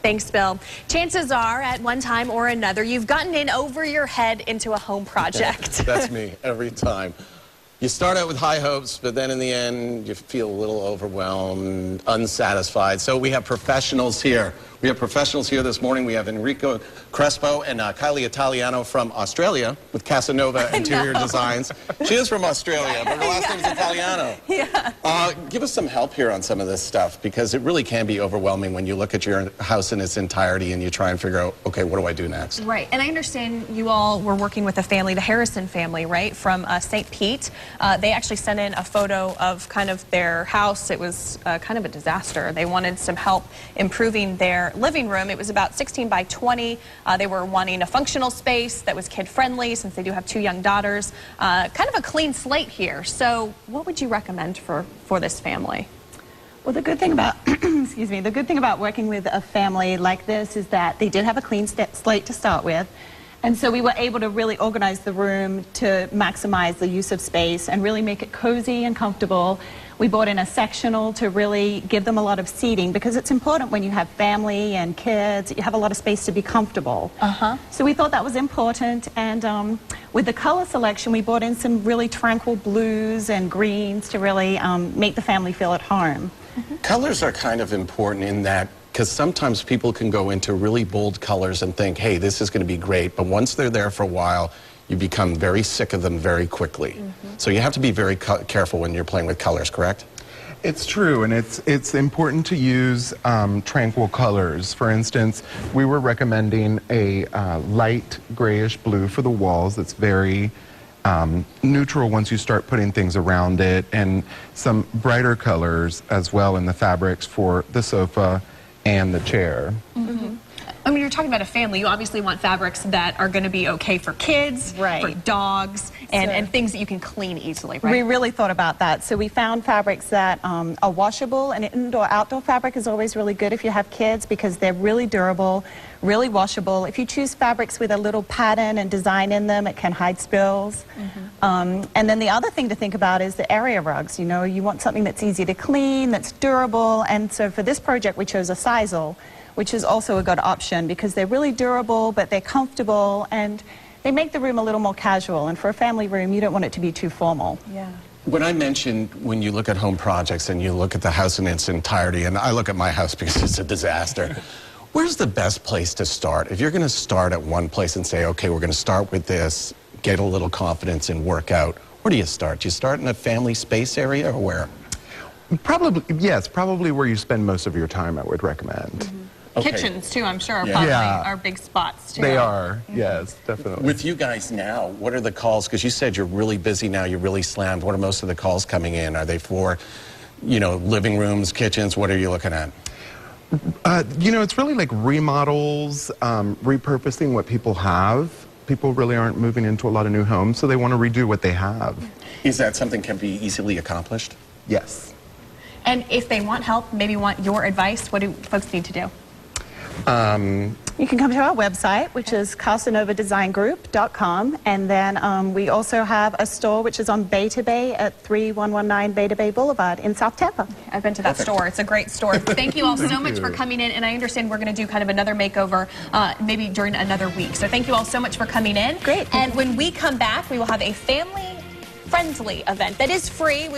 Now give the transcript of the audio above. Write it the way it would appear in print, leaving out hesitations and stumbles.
Thanks, Bill. Chances are, at one time or another, you've gotten in over your head into a home project. That's me, every time. You start out with high hopes, but then in the end, you feel a little overwhelmed, unsatisfied. So we have professionals here. We have professionals here this morning. We have Enrique Crespo and Kylie Italiano from Australia with Casa Nova Interior Designs. She is from Australia, but her last name is Italiano. Yeah. Give us some help here on some of this stuff, because it really can be overwhelming when you look at your house in its entirety and you try and figure out, okay, what do I do next? Right, and I understand you all were working with a family, the Harrison family, right, from St. Pete. They actually sent in a photo of kind of their house. It was kind of a disaster. They wanted some help improving their living room. It was about 16 by 20. They were wanting a functional space that was kid-friendly, since they do have 2 young daughters. Kind of a clean slate here. So what would you recommend for this family? Well, the good thing about, excuse me, the good thing about working with a family like this is that they did have a clean slate to start with. And so we were able to really organize the room to maximize the use of space and really make it cozy and comfortable. We brought in a sectional to really give them a lot of seating, because it's important when you have family and kids, you have a lot of space to be comfortable. So we thought that was important, and with the color selection, we brought in some really tranquil blues and greens to really make the family feel at home. Colors are kind of important in that, because sometimes people can go into really bold colors and think, hey, this is going to be great, but once they're there for a while, you become very sick of them very quickly. So you have to be very careful when you're playing with colors, correct? It's true, and it's important to use tranquil colors. For instance, we were recommending a light grayish blue for the walls that's very neutral once you start putting things around it, and some brighter colors as well in the fabrics for the sofa and the chair. I mean, you're talking about a family. You obviously want fabrics that are going to be okay for kids, for dogs, and things that you can clean easily, right? We really thought about that. So we found fabrics that are washable, and indoor-outdoor fabric is always really good if you have kids, because they're really durable, really washable. If you choose fabrics with a little pattern and design in them, it can hide spills. And then the other thing to think about is the area rugs. You know, you want something that's easy to clean, that's durable, and so for this project we chose a sisal, which is also a good option, because they're really durable, but they're comfortable, and they make the room a little more casual. And for a family room, you don't want it to be too formal. When I mentioned, when you look at home projects and you look at the house in its entirety, and I look at my house because it's a disaster, where's the best place to start? If you're going to start at one place and say, okay, we're going to start with this, get a little confidence and work out, where do you start? Do you start in a family space area, or where? Probably, yes, probably where you spend most of your time, I would recommend. Kitchens, too, I'm sure, are probably are big spots, too. They are, yes, definitely. With you guys now, what are the calls? Because you said you're really busy now, you're really slammed. What are most of the calls coming in? Are they for, you know, living rooms, kitchens? What are you looking at? You know, it's really like remodels, repurposing what people have. People really aren't moving into a lot of new homes, so they want to redo what they have. Is that something that can be easily accomplished? Yes. And if they want help, maybe want your advice, what do folks need to do? You can come to our website, which is casanovadesignGroup.com, and then we also have a store which is on Beta Bay at 3119 Beta Bay Boulevard in South Tampa. I've been to that store. It's a great store. Thank you all so much for coming in, and I understand we're going to do kind of another makeover maybe during another week. So thank you all so much for coming in. Great. And when we come back, we will have a family-friendly event that is free.